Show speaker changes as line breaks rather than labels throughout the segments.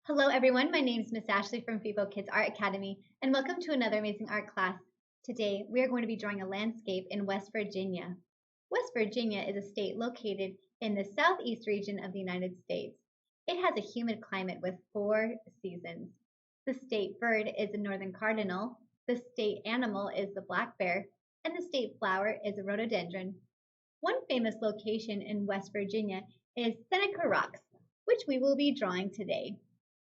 Hello everyone, my name is Miss Ashley from FIBO Kids Art Academy and welcome to another amazing art class. Today we are going to be drawing a landscape in West Virginia. West Virginia is a state located in the southeast region of the United States. It has a humid climate with 4 seasons. The state bird is a northern cardinal, the state animal is the black bear, and the state flower is a rhododendron. One famous location in West Virginia is Seneca Rocks, which we will be drawing today.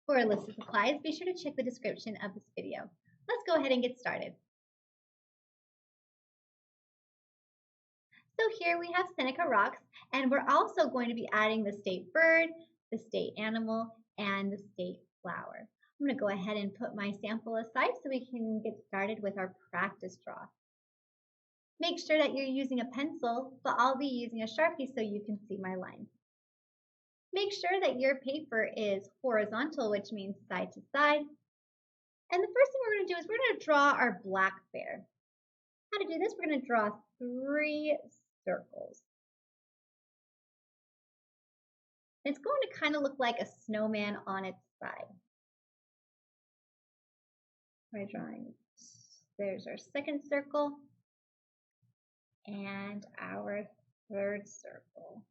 For a list of supplies, be sure to check the description of this video. Let's go ahead and get started. So here we have Seneca Rocks, and we're also going to be adding the state bird, the state animal, and the state flower. I'm going to go ahead and put my sample aside so we can get started with our practice draw. Make sure that you're using a pencil, but I'll be using a Sharpie so you can see my lines. Make sure that your paper is horizontal, which means side to side. And the first thing we're going to do is we're going to draw our black bear. How to do this? We're going to draw 3 circles. It's going to kind of look like a snowman on its side. By drawing, there's our second circle and our third circle.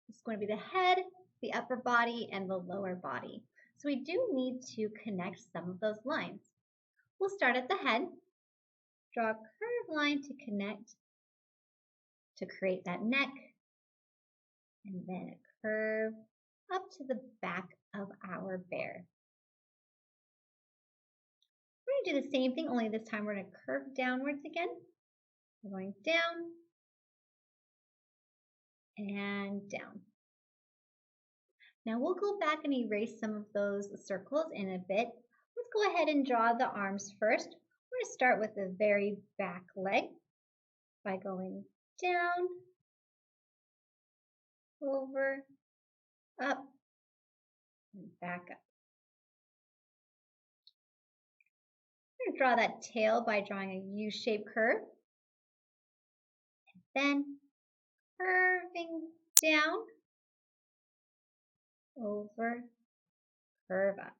It's going to be the head, the upper body, and the lower body. So we do need to connect some of those lines. We'll start at the head, draw a curved line to connect, to create that neck, and then a curve up to the back of our bear. We're going to do the same thing, only this time we're going to curve downwards again. We're going down and down. Now we'll go back and erase some of those circles in a bit. Let's go ahead and draw the arms first. We're going to start with the very back leg by going down, over, up, and back up. I'm going to draw that tail by drawing a U-shaped curve, and then curving down, over, curve up.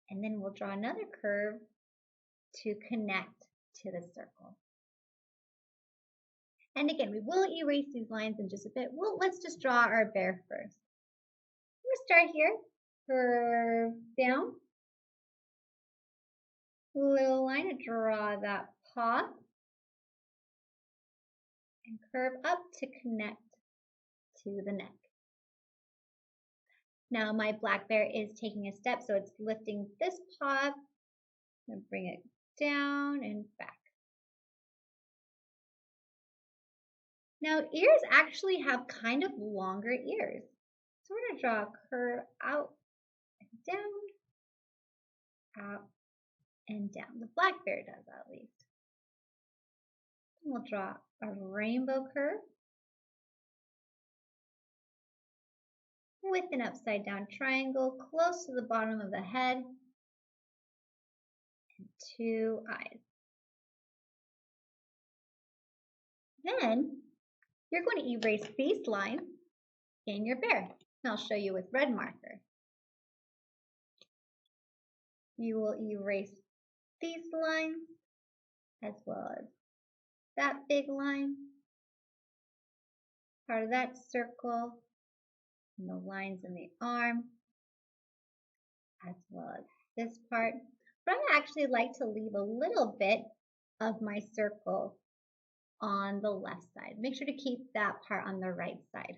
And then we'll draw another curve to connect to the circle. And again, we will erase these lines in just a bit. Let's just draw our bear first. I'm going to start here, curve down, little line to draw that paw, and curve up to connect to the neck. Now my black bear is taking a step, so it's lifting this paw and bring it down and back. Now ears actually have kind of longer ears. So we're going to draw a curve out and down, out and down. The black bear does at least. And we'll draw a rainbow curve with an upside down triangle close to the bottom of the head and 2 eyes. Then you're going to erase these lines in your bear. And I'll show you with red marker. You will erase these lines as well as that big line, part of that circle, and the lines in the arm, as well as this part. But I actually like to leave a little bit of my circle on the left side. Make sure to keep that part on the right side.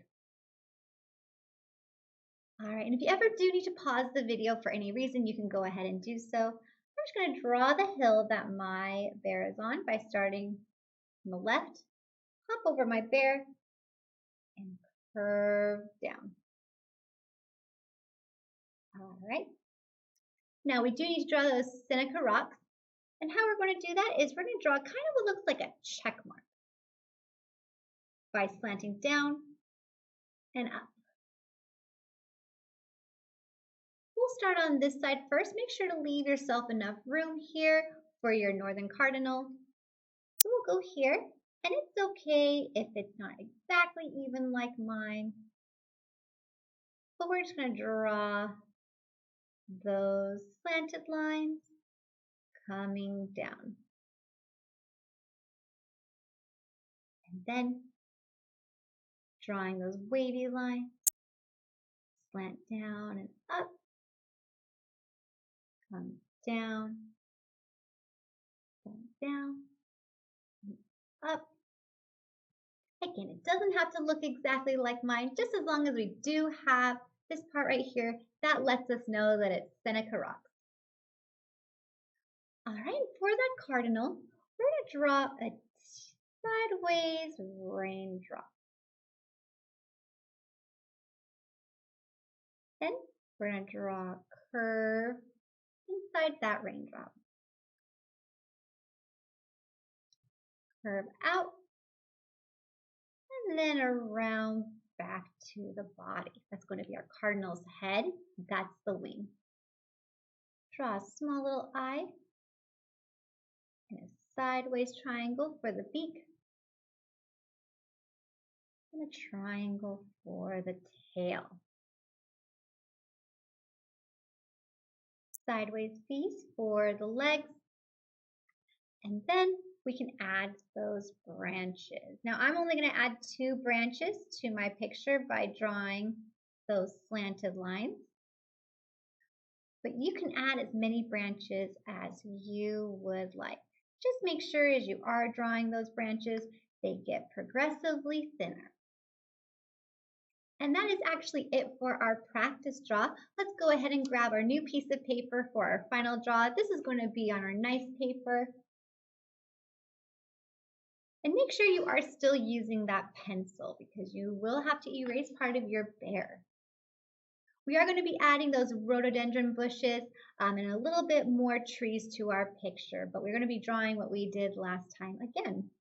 All right, and if you ever do need to pause the video for any reason, you can go ahead and do so. I'm just going to draw the hill that my bear is on by starting on the left, hop over my bear, and curve down. All right. Now we do need to draw those Seneca rocks. And how we're going to do that is we're going to draw kind of what looks like a check mark by slanting down and up. We'll start on this side first. Make sure to leave yourself enough room here for your northern cardinal. So we'll go here, and it's okay if it's not exactly even even like mine. But we're just going to draw those slanted lines coming down. And then drawing those wavy lines, slant down and up, come down, down, and up. Again, it doesn't have to look exactly like mine, just as long as we do have this part right here that lets us know that it's Seneca Rocks. All right, for that cardinal, we're going to draw a sideways raindrop. Then we're going to draw a curve inside that raindrop. Curve out, and then around back to the body. That's going to be our cardinal's head. That's the wing. Draw a small little eye and a sideways triangle for the beak, and a triangle for the tail. Sideways piece for the legs, and then we can add those branches. Now I'm only going to add 2 branches to my picture by drawing those slanted lines, but you can add as many branches as you would like. Just make sure as you are drawing those branches, they get progressively thinner. And that is actually it for our practice draw. Let's go ahead and grab our new piece of paper for our final draw. This is going to be on our nice paper. And make sure you are still using that pencil because you will have to erase part of your bear. We are going to be adding those rhododendron bushes and a little bit more trees to our picture, but we're going to be drawing what we did last time again.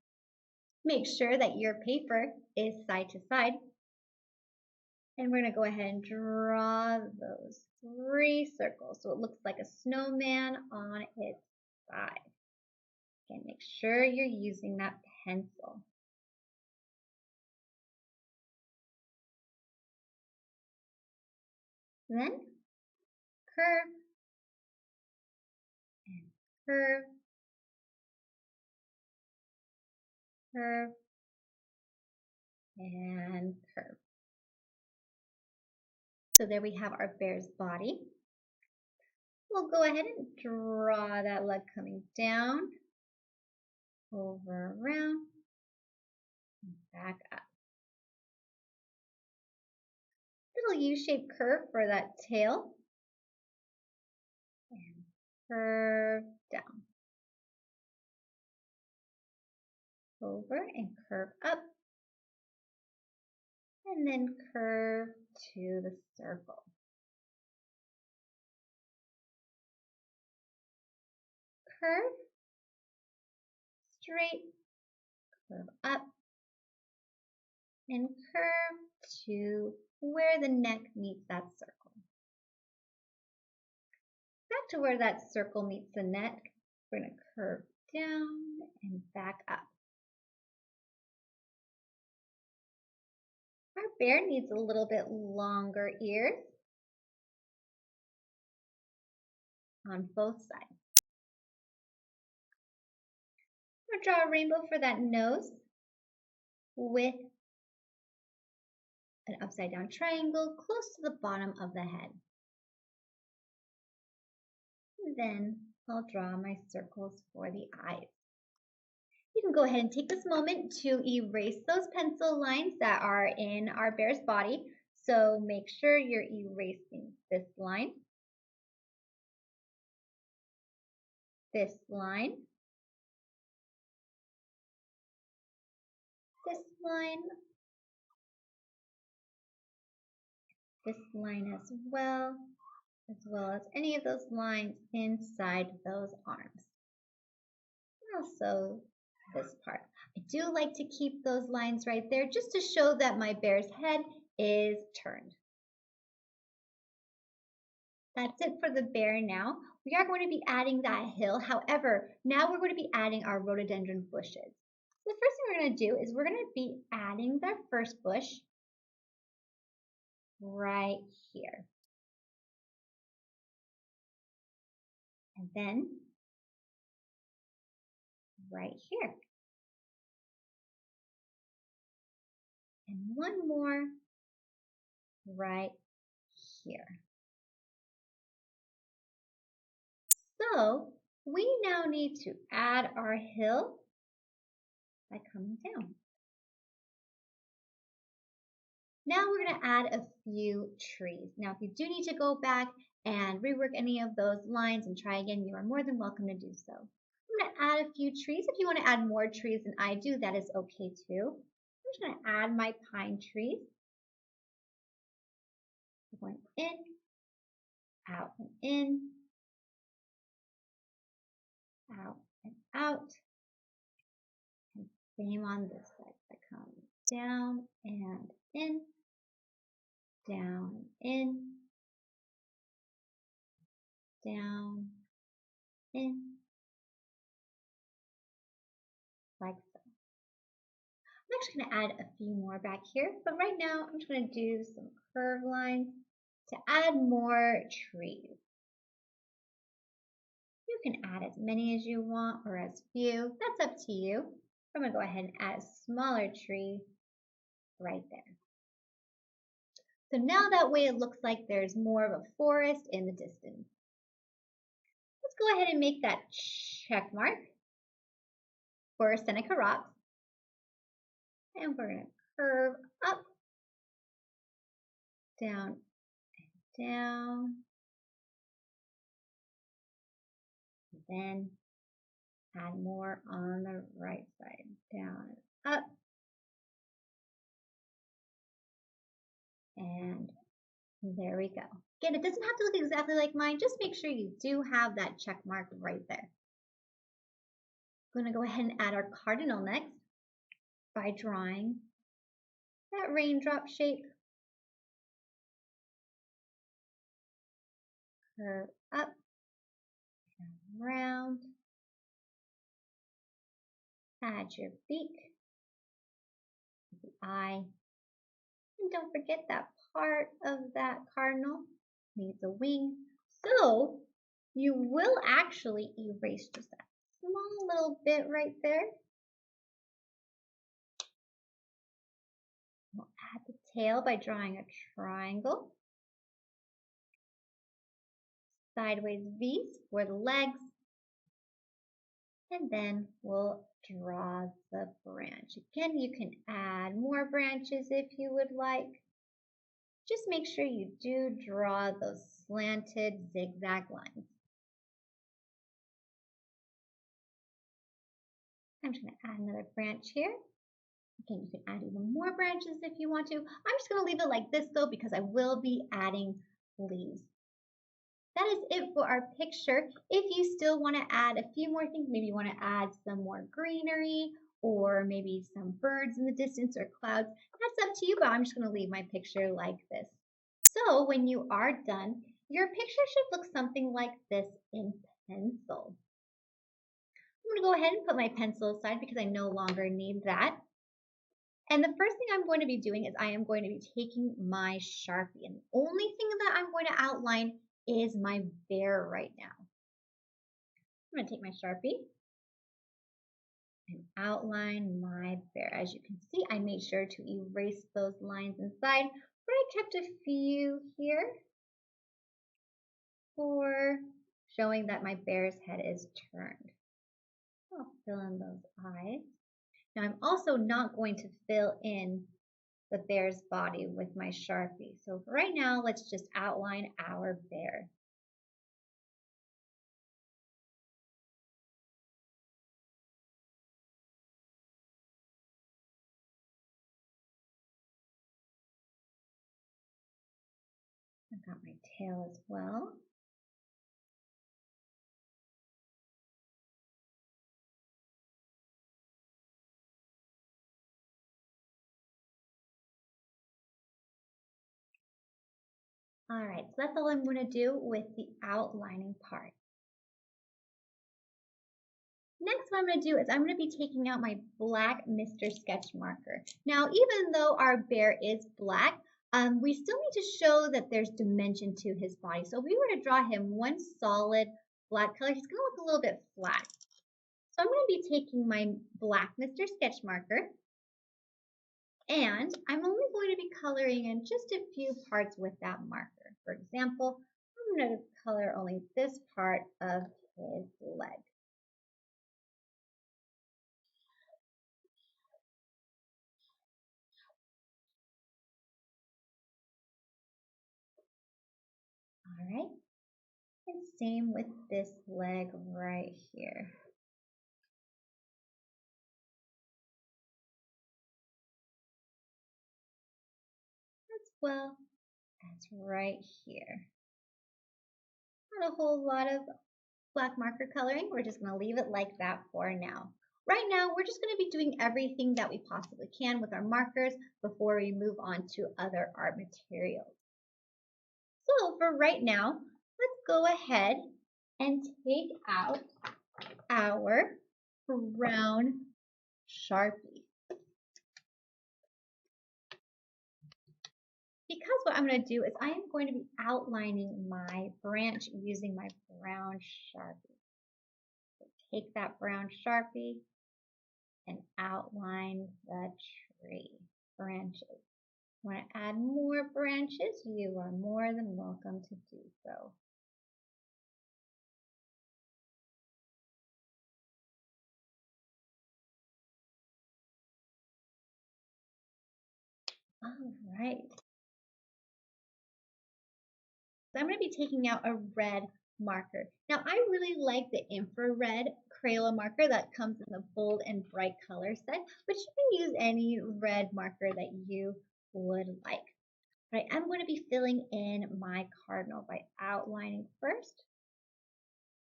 Make sure that your paper is side to side. And we're going to go ahead and draw those 3 circles so it looks like a snowman on its side. Again, make sure you're using that pencil. Then curve and curve, curve, and curve. So there we have our bear's body. We'll go ahead and draw that leg coming down, over, around, and back up. Little U-shaped curve for that tail, and curve down, over, and curve up, and then curve to the circle. Curve, straight, curve up, and curve to where the neck meets that circle. Back to where that circle meets the neck, we're going to curve down and back up. Our bear needs a little bit longer ears on both sides. I'm going to draw a rainbow for that nose with an upside down triangle close to the bottom of the head. And then I'll draw my circles for the eyes. You can go ahead and take this moment to erase those pencil lines that are in our bear's body. So make sure you're erasing this line, this line, this line, this line as well as any of those lines inside those arms. And also this part. I do like to keep those lines right there just to show that my bear's head is turned. That's it for the bear now. We are going to be adding that hill. However, now we're going to be adding our rhododendron bushes. The first thing we're going to do is we're going to be adding the first bush right here. And then right here. And one more right here. So we now need to add our hill by coming down. Now we're going to add a few trees. Now if you do need to go back and rework any of those lines and try again, you are more than welcome to do so. I'm going to add a few trees. If you want to add more trees than I do, that is okay too. I'm just going to add my pine trees. Going in, out and in, out and out. And same on this side. I come down and in, down and in, down, in, like so. I'm actually going to add a few more back here, but right now I'm just going to do some curve lines to add more trees. You can add as many as you want or as few. That's up to you. I'm going to go ahead and add a smaller tree right there. So now that way it looks like there's more of a forest in the distance. Let's go ahead and make that check mark for Seneca Rocks. And we're going to curve up, down, and down. And then add more on the right side, down and up. And there we go. Again, it doesn't have to look exactly like mine. Just make sure you do have that check mark right there. I'm going to go ahead and add our cardinal next by drawing that raindrop shape. Curve up and around. Add your beak, the eye, and don't forget that part of that cardinal needs a wing. So you will actually erase just that small little bit right there. We'll add the tail by drawing a triangle. Sideways V's for the legs. And then we'll draw the branch. Again, you can add more branches if you would like. Just make sure you do draw those slanted zigzag lines. I'm just going to add another branch here. Again, you can add even more branches if you want to. I'm just going to leave it like this though because I will be adding leaves. That is it for our picture. If you still want to add a few more things, maybe you want to add some more greenery or maybe some birds in the distance or clouds, that's up to you, but I'm just going to leave my picture like this. So when you are done, your picture should look something like this in pencil. I'm going to go ahead and put my pencil aside because I no longer need that. And the first thing I'm going to be doing is I am going to be taking my Sharpie. And the only thing that I'm going to outline is my bear right now. I'm going to take my Sharpie and outline my bear. As you can see, I made sure to erase those lines inside, but I kept a few here for showing that my bear's head is turned. I'll fill in those eyes. Now I'm also not going to fill in the bear's body with my Sharpie. So for right now, let's just outline our bear. I've got my tail as well. All right, so that's all I'm going to do with the outlining part. Next, what I'm going to do is I'm going to be taking out my black Mr. Sketch marker. Now, even though our bear is black, we still need to show that there's dimension to his body. So if we were to draw him one solid black color, he's going to look a little bit flat. So I'm going to be taking my black Mr. Sketch marker, and I'm only going to be coloring in just a few parts with that marker. For example, I'm going to color only this part of his leg. All right. And same with this leg right here. As well as right here. Not a whole lot of black marker coloring. We're just going to leave it like that for now. Right now, we're just going to be doing everything that we possibly can with our markers before we move on to other art materials. So for right now, let's go ahead and take out our brown Sharpie. Because what I'm going to do is I am going to be outlining my branch using my brown Sharpie. So take that brown Sharpie and outline the tree branches. Want to add more branches? You are more than welcome to do so. All right. So I'm going to be taking out a red marker. Now I really like the infrared Crayola marker that comes in the bold and bright color set, but you can use any red marker that you would like. But I am going to be filling in my cardinal by outlining first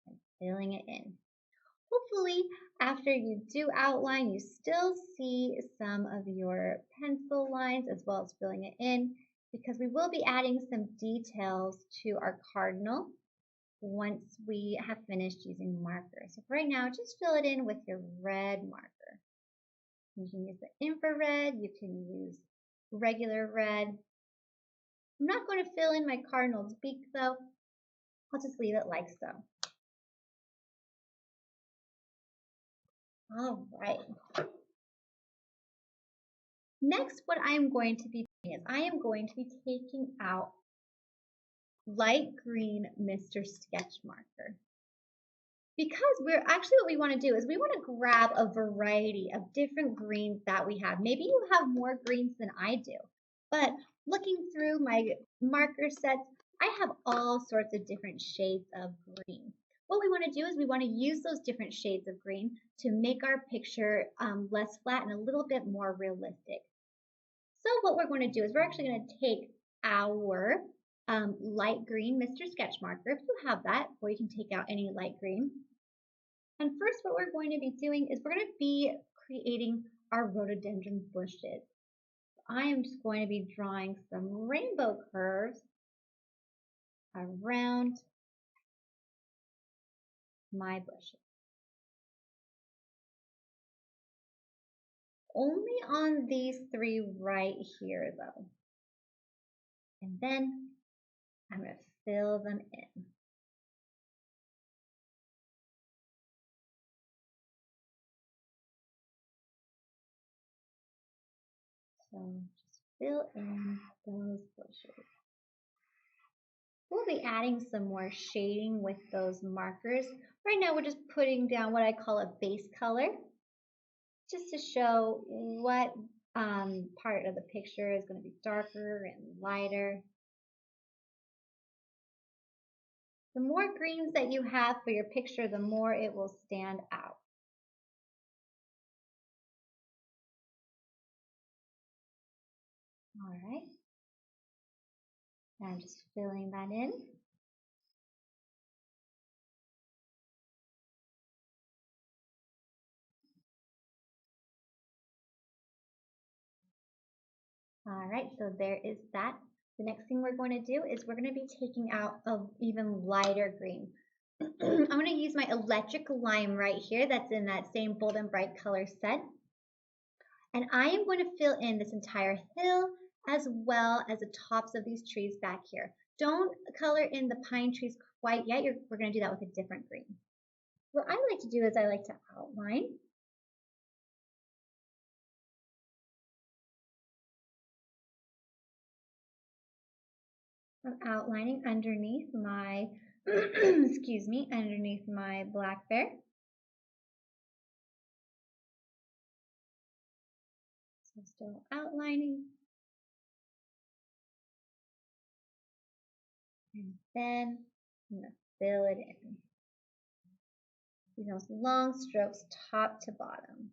and filling it in. Hopefully, after you do outline, you still see some of your pencil lines as well as filling it in, because we will be adding some details to our cardinal once we have finished using markers. So for right now, just fill it in with your red marker. You can use the infrared, you can use regular red. I'm not going to fill in my cardinal's beak though. I'll just leave it like so. All right. Next, what I am going to be doing is I am going to be taking out light green Mr. Sketch marker. Because we're actually what we want to do is we want to grab a variety of different greens that we have. Maybe you have more greens than I do, but looking through my marker sets, I have all sorts of different shades of green. What we want to do is we want to use those different shades of green to make our picture less flat and a little bit more realistic. So what we're going to do is we're actually going to take our light green Mr. Sketch marker, if you have that, or you can take out any light green. And first what we're going to be doing is we're going to be creating our rhododendron bushes. I am just going to be drawing some rainbow curves around my bushes. Only on these three right here though. And then I'm going to fill them in. So just fill in those bushes. We'll be adding some more shading with those markers. Right now we're just putting down what I call a base color, just to show what part of the picture is going to be darker and lighter. The more greens that you have for your picture, the more it will stand out. All right. I'm just filling that in. All right, so there is that. The next thing we're going to do is we're going to be taking out an even lighter green. I'm going to use my electric lime right here that's in that same bold and bright color set. And I am going to fill in this entire hill as well as the tops of these trees back here. Don't color in the pine trees quite yet. We're going to do that with a different green. What I like to do is I like to outline. I'm outlining underneath my, excuse me, underneath my black bear. So still outlining. And then I'm going to fill it in. Use those long strokes top to bottom.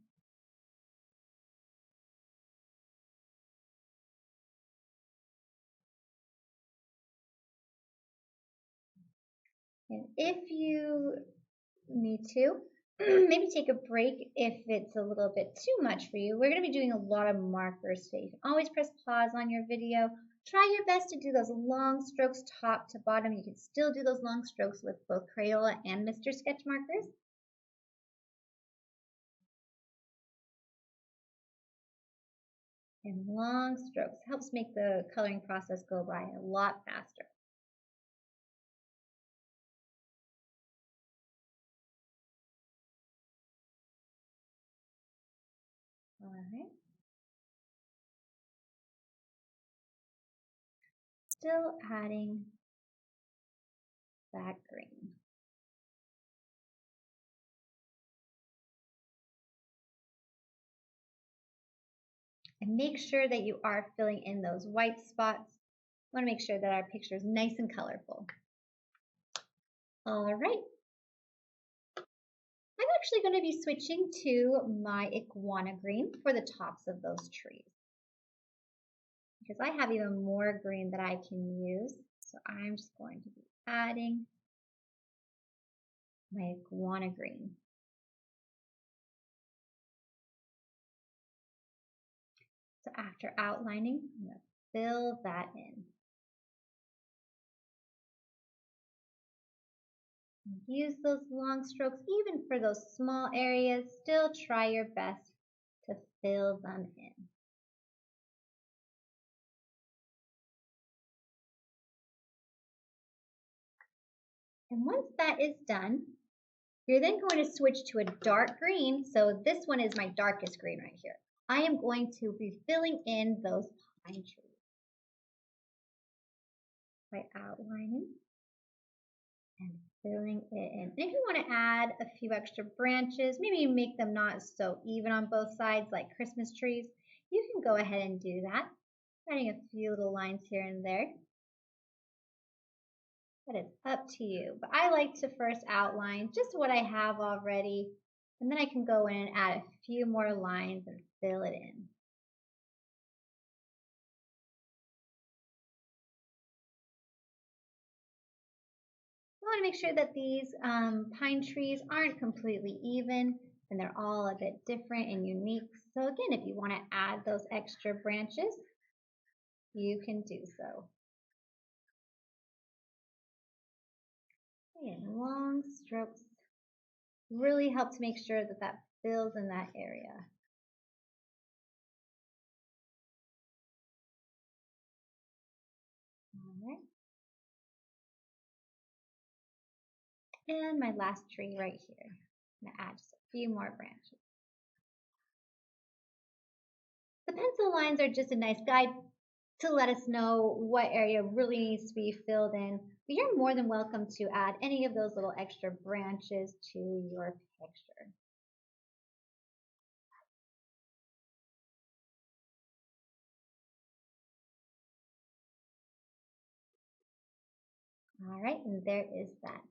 And if you need to, maybe take a break if it's a little bit too much for you. We're going to be doing a lot of markers today. You can always press pause on your video. Try your best to do those long strokes top to bottom. You can still do those long strokes with both Crayola and Mr. Sketch markers. And long strokes helps make the coloring process go by a lot faster. All right. Still adding that green. And make sure that you are filling in those white spots. We want to make sure that our picture is nice and colorful. All right. I'm actually going to be switching to my iguana green for the tops of those trees, because I have even more green that I can use. So I'm just going to be adding my iguana green. So after outlining, I'm going to fill that in. Use those long strokes even for those small areas. Still try your best to fill them in. And once that is done, you're then going to switch to a dark green. So this one is my darkest green right here. I am going to be filling in those pine trees by outlining and filling it in. And if you want to add a few extra branches, maybe make them not so even on both sides like Christmas trees, you can go ahead and do that. Adding a few little lines here and there. But it's up to you. But I like to first outline just what I have already, and then I can go in and add a few more lines and fill it in. I want to make sure that these pine trees aren't completely even and they're all a bit different and unique. So again, if you want to add those extra branches, you can do so. And long strokes really help to make sure that that fills in that area. All right. And my last tree right here. I'm going to add just a few more branches. The pencil lines are just a nice guide to let us know what area really needs to be filled in. But you're more than welcome to add any of those little extra branches to your picture. All right, and there is that.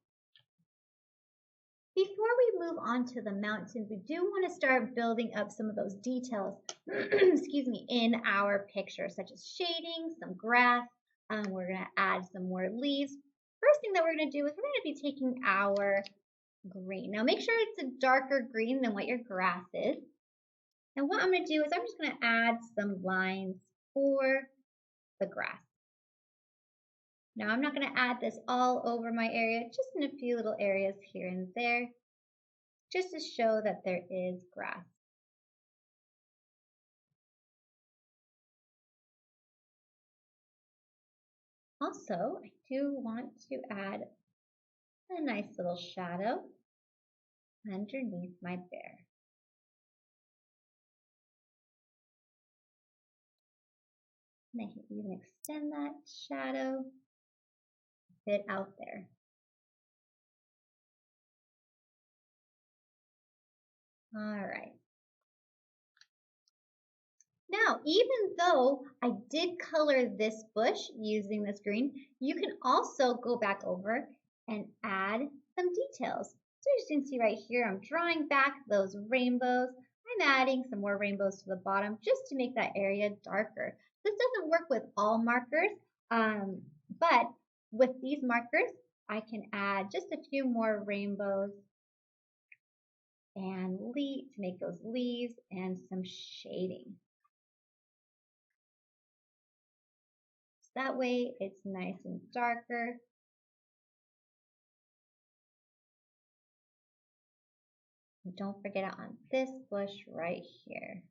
Before we move on to the mountains, we do want to start building up some of those details, excuse me, in our picture, such as shading, some grass. We're going to add some more leaves. First thing that we're going to do is we're going to be taking our green. Now make sure it's a darker green than what your grass is. And what I'm going to do is I'm just going to add some lines for the grass. Now I'm not going to add this all over my area, just in a few little areas here and there, just to show that there is grass. Also, I do want to add a nice little shadow underneath my bear. And I can even extend that shadow a bit out there. All right. Now, even though I did color this bush using this green, you can also go back over and add some details. So as you can see right here, I'm drawing back those rainbows. I'm adding some more rainbows to the bottom just to make that area darker. This doesn't work with all markers, but with these markers, I can add just a few more rainbows and to make those leaves and some shading. That way it's nice and darker. And don't forget on this bush right here.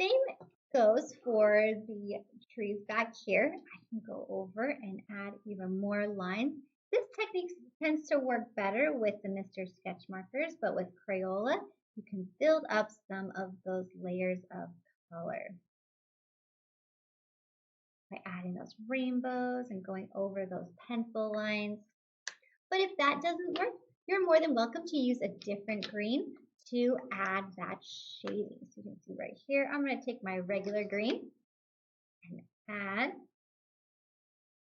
Same goes for the trees back here. I can go over and add even more lines. This technique tends to work better with the Mr. Sketch markers, but with Crayola, you can build up some of those layers of color by adding those rainbows and going over those pencil lines. But if that doesn't work, you're more than welcome to use a different green to add that shading. So you can see right here, I'm going to take my regular green and add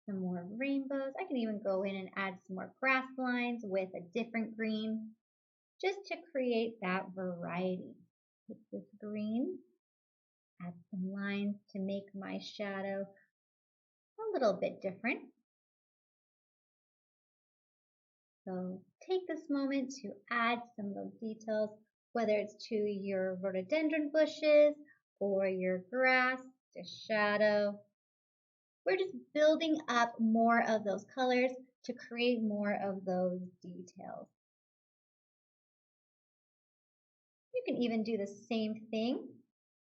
some more rainbows. I can even go in and add some more grass lines with a different green just to create that variety. Take this green, add some lines to make my shadow a little bit different. So take this moment to add some of those details, whether it's to your rhododendron bushes or your grass, the shadow. We're just building up more of those colors to create more of those details. You can even do the same thing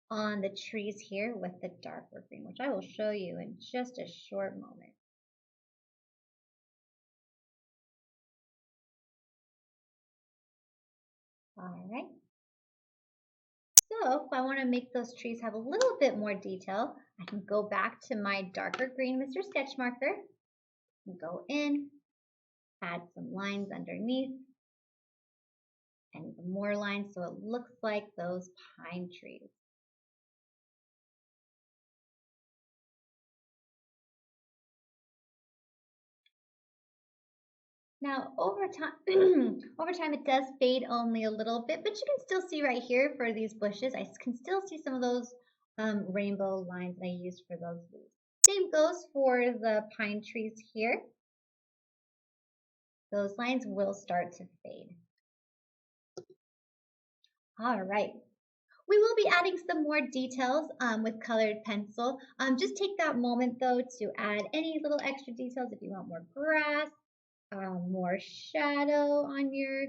on the trees here with the darker green, which I will show you in just a short moment. All right. So if I want to make those trees have a little bit more detail, I can go back to my darker green Mr. Sketch marker and go in, add some lines underneath, and more lines so it looks like those pine trees. Now over time, over time it does fade only a little bit, but you can still see right here for these bushes, I can still see some of those rainbow lines that I used for those leaves. Same goes for the pine trees here. Those lines will start to fade. All right. We will be adding some more details with colored pencil. Just take that moment though to add any little extra details if you want more grass, more shadow on your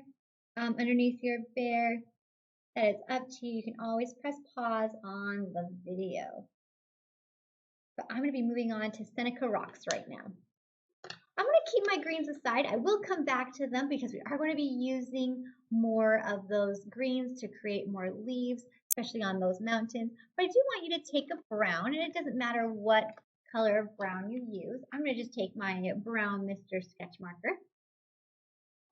underneath your bear. That is up to you. You can always press pause on the video. But I'm going to be moving on to Seneca Rocks right now. I'm going to keep my greens aside. I will come back to them because we are going to be using more of those greens to create more leaves, especially on those mountains. But I do want you to take a brown, and it doesn't matter what color of brown you use. I'm going to just take my brown Mr. Sketch marker.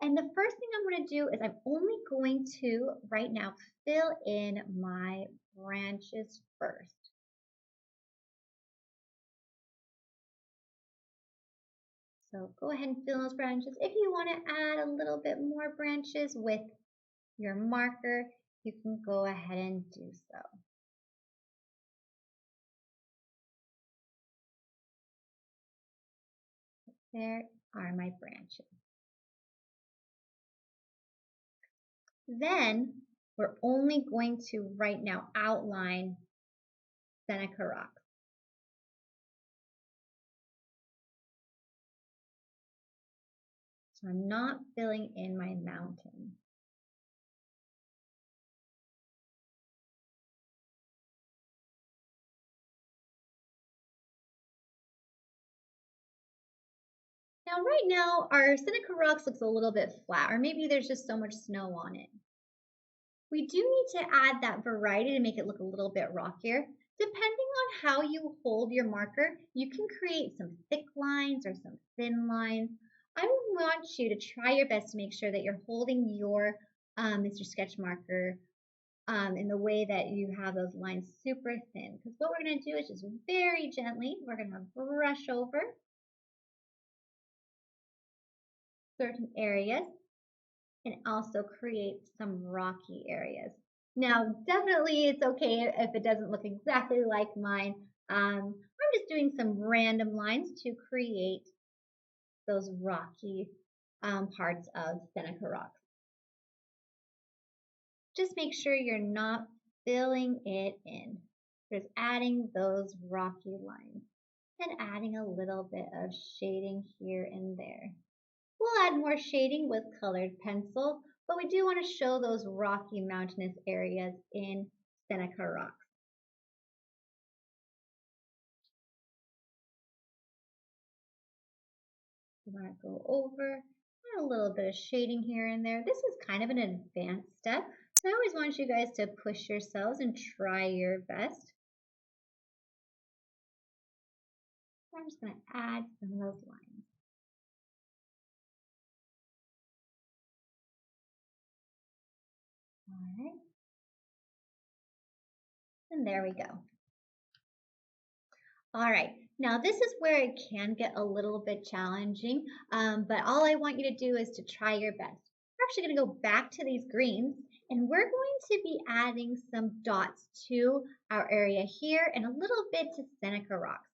And the first thing I'm going to do is I'm only going to, right now, fill in my branches first. So go ahead and fill those branches. If you want to add a little bit more branches with your marker, you can go ahead and do so. There are my branches. Then we're only going to right now outline Seneca rocks. So I'm not filling in my mountain. Now, right now, our Seneca rocks looks a little bit flat, or maybe there's just so much snow on it. We do need to add that variety to make it look a little bit rockier. Depending on how you hold your marker, you can create some thick lines or some thin lines. I want you to try your best to make sure that you're holding your Mr. Sketch marker in the way that you have those lines super thin. Because what we're going to do is just very gently, we're going to brush over certain areas and also create some rocky areas. Now, definitely it's okay if it doesn't look exactly like mine. I'm just doing some random lines to create those rocky parts of Seneca rocks. Just make sure you're not filling it in. Just adding those rocky lines and adding a little bit of shading here and there. We'll add more shading with colored pencil, but we do want to show those rocky mountainous areas in Seneca rocks. We want to go over a little bit of shading here and there. This is kind of an advanced step, so I always want you guys to push yourselves and try your best. I'm just going to add some of those lines. All right. And there we go. All right, now this is where it can get a little bit challenging, but all I want you to do is to try your best. We're actually going to go back to these greens, and we're going to be adding some dots to our area here and a little bit to Seneca rocks.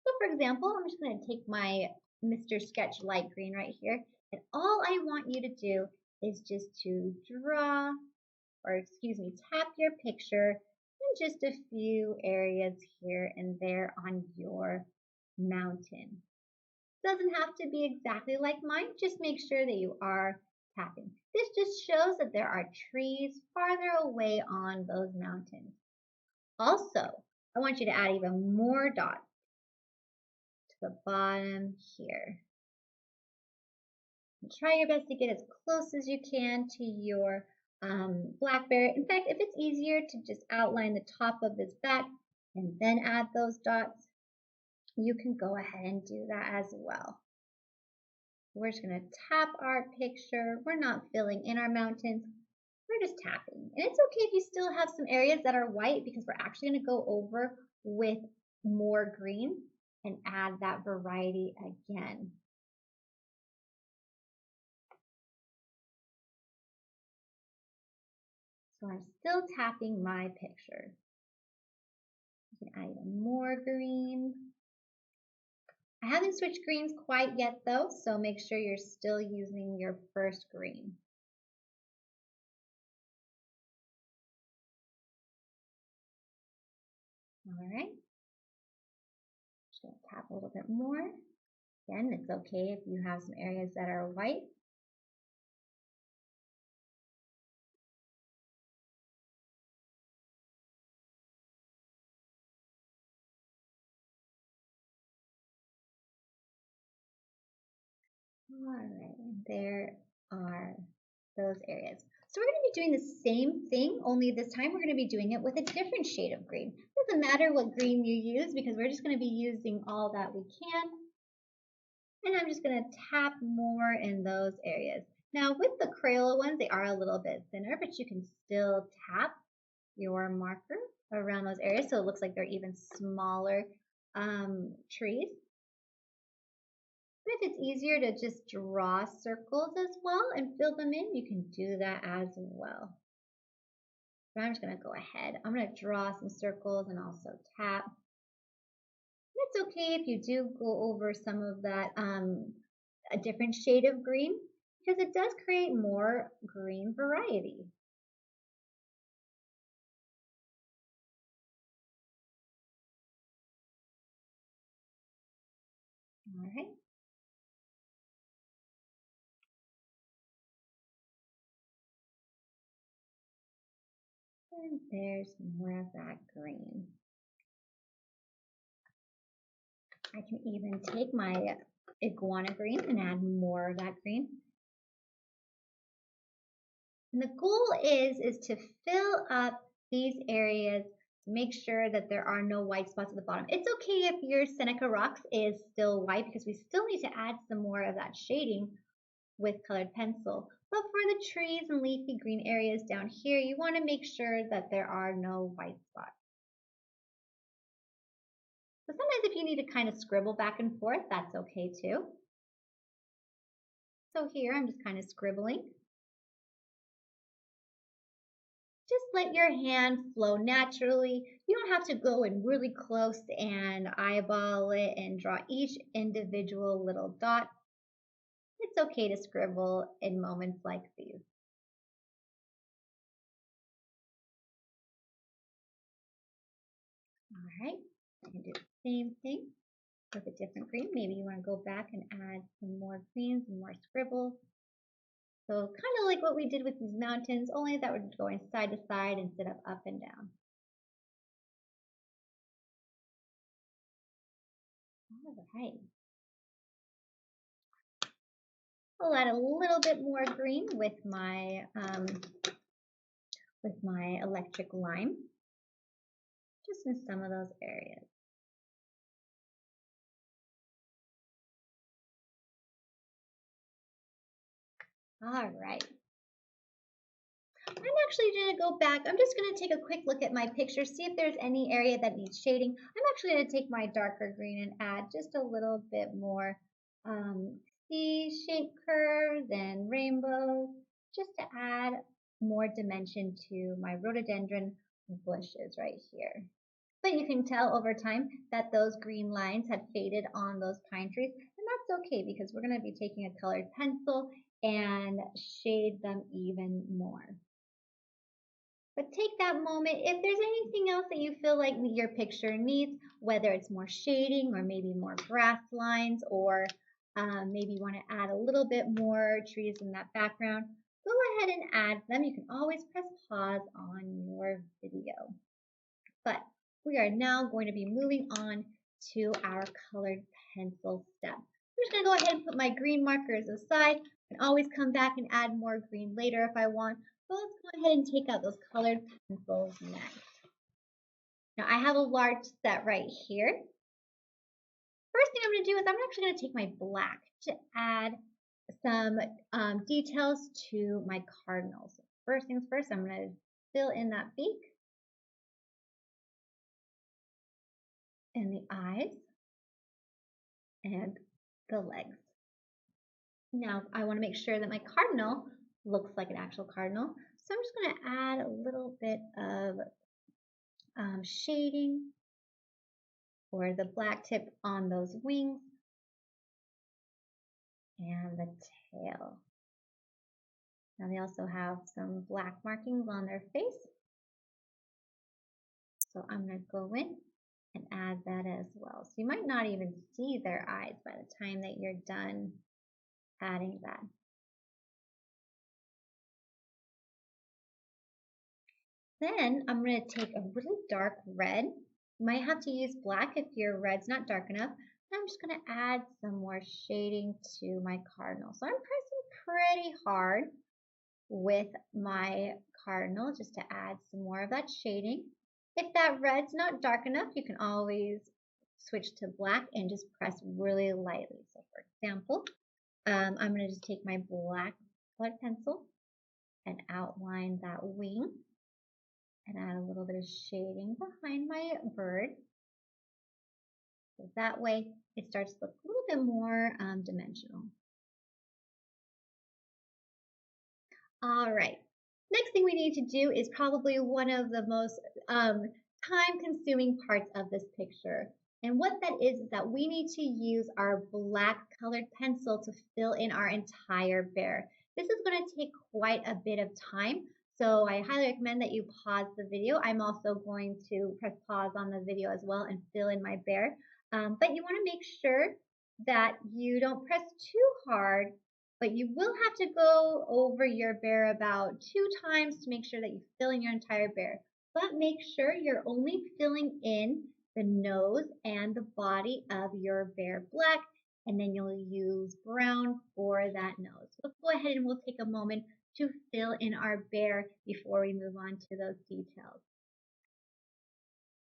So for example, I'm just going to take my Mr. Sketch light green right here, and all I want you to do is just to draw, or excuse me, tap your picture in just a few areas here and there on your mountain. Doesn't have to be exactly like mine, just make sure that you are tapping. This just shows that there are trees farther away on those mountains. Also, I want you to add even more dots to the bottom here. And try your best to get as close as you can to your blackberry. In fact, if it's easier to just outline the top of this back and then add those dots, you can go ahead and do that as well. We're just going to tap our picture. We're not filling in our mountains. We're just tapping. And it's okay if you still have some areas that are white because we're actually going to go over with more green and add that variety again. So I'm still tapping my picture. You can add even more green. I haven't switched greens quite yet though, so make sure you're still using your first green. All right. Just gonna tap a little bit more. Again, it's okay if you have some areas that are white. All right, there are those areas. So we're going to be doing the same thing, only this time we're going to be doing it with a different shade of green. It doesn't matter what green you use because we're just going to be using all that we can. And I'm just going to tap more in those areas. Now with the Crayola ones, they are a little bit thinner, but you can still tap your marker around those areas so it looks like they're even smaller trees. But if it's easier to just draw circles as well and fill them in, you can do that as well. But I'm just going to go ahead. I'm going to draw some circles and also tap. It's okay if you do go over some of that, a different shade of green, because it does create more green variety. All right. And there's more of that green. I can even take my iguana green and add more of that green. And the goal is to fill up these areas, make sure that there are no white spots at the bottom. It's okay if your Seneca Rocks is still white because we still need to add some more of that shading with colored pencil. But for the trees and leafy green areas down here, you want to make sure that there are no white spots. So sometimes if you need to kind of scribble back and forth, that's okay too. So here I'm just kind of scribbling. Just let your hand flow naturally. You don't have to go in really close and eyeball it and draw each individual little dot. It's okay to scribble in moments like these. All right, I can do the same thing with a different green. Maybe you want to go back and add some more greens and more scribbles. So kind of like what we did with these mountains, only that we're going side to side instead of up and down. All right. I'll add a little bit more green with my electric lime, just in some of those areas. All right. I'm actually going to go back. I'm just going to take a quick look at my picture, see if there's any area that needs shading. I'm actually going to take my darker green and add just a little bit more C-shaped curves and rainbows, just to add more dimension to my rhododendron bushes right here. But you can tell over time that those green lines had faded on those pine trees, and that's okay because we're going to be taking a colored pencil and shade them even more. But take that moment, if there's anything else that you feel like your picture needs, whether it's more shading or maybe more grass lines, or maybe you want to add a little bit more trees in that background, go ahead and add them. You can always press pause on your video. But we are now going to be moving on to our colored pencil step. I'm just going to go ahead and put my green markers aside. I can always come back and add more green later if I want. So let's go ahead and take out those colored pencils next. Now I have a large set right here. First thing I'm going to do is I'm actually going to take my black to add some details to my cardinals. First things first, I'm going to fill in that beak and the eyes and the legs. Now I want to make sure that my cardinal looks like an actual cardinal. So I'm just going to add a little bit of shading or the black tip on those wings and the tail. Now they also have some black markings on their face. So I'm going to go in and add that as well. So you might not even see their eyes by the time that you're done adding that. Then I'm going to take a really dark red. You might have to use black if your red's not dark enough. And I'm just going to add some more shading to my cardinal. So I'm pressing pretty hard with my cardinal just to add some more of that shading. If that red's not dark enough, you can always switch to black and just press really lightly. So for example, I'm going to just take my black colored pencil and outline that wing and add a little bit of shading behind my bird. So that way it starts to look a little bit more dimensional. All right, next thing we need to do is probably one of the most time-consuming parts of this picture. And what that is that we need to use our black colored pencil to fill in our entire bear. This is going to take quite a bit of time, so I highly recommend that you pause the video. I'm also going to press pause on the video as well and fill in my bear. But you want to make sure that you don't press too hard, but you will have to go over your bear about 2 times to make sure that you fill in your entire bear. But make sure you're only filling in the nose and the body of your bear black, and then you'll use brown for that nose. Let's go ahead and we'll take a moment to fill in our bear before we move on to those details.